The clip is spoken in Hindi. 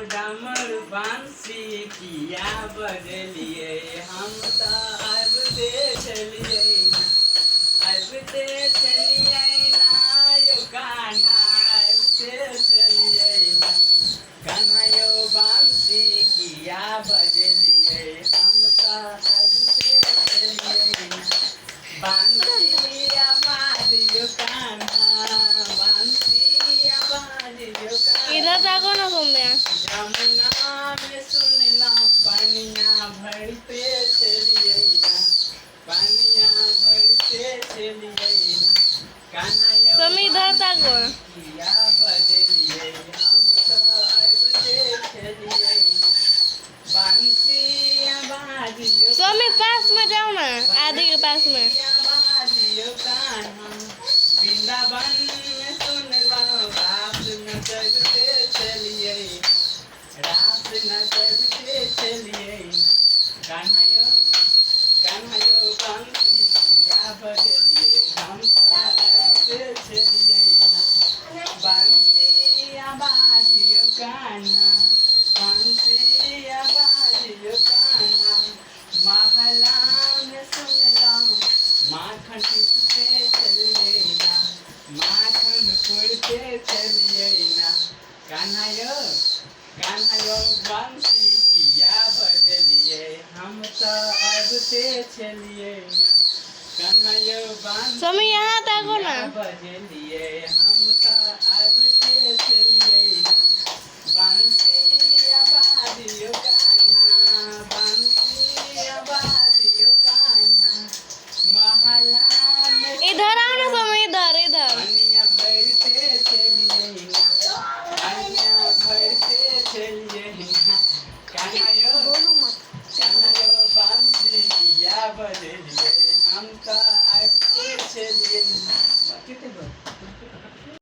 डमरू बांसी किया बजलिए हम तो अब देखलिए ना, अब देखलिए ना यो कान्हा, अब देखलिए ना कान्हा यो बांसी किया बजलिए हम तो अब देखलिए ना, बांसी आवाज यो कान्हा, बांसी आवाज यो कान्हा। इधर जागो ना तुम यहाँ। यमुना में सुनला पानिया भरते चलिए ना, पानिया भरते चलिए ना कान्हा यो तुम इधर जागो। किया बजलिए हम तो अब देखलिए ना, बांसी आवाज यो स्वामी पास में जाओ ना, आदि के पास में। आवाज यो कान्हा, वृंदावन में सुनला रास नचते चलिए, रास नचते चलिए ना कान्हा यो बांसी किया बजलिए हम तो चलिए ना, बांसी आवाज यो कान्हा, बांसी आवाज यो कान्हा, महला में सुनला माखन टूटते चलिए ना, माखन फोड़ते चलिए ना कान्हा यो बांसी किया बजलिए हम तो अब चलिए ना, कान्हा यो बांसी स्वामी यहाँ जागो ना। बजलिए हम तो अब चलिए ना, बांसी आवाज यो कान्हा, बांसी आवाज यो कान्हा, महला में इधर आओ ना स्वामी, इधर। पानिया भरते चलिए ना, पानिया भरते चलिए ना कान्हा यो बांसी किया बजलिए हम तो अब चलिए ना। कितने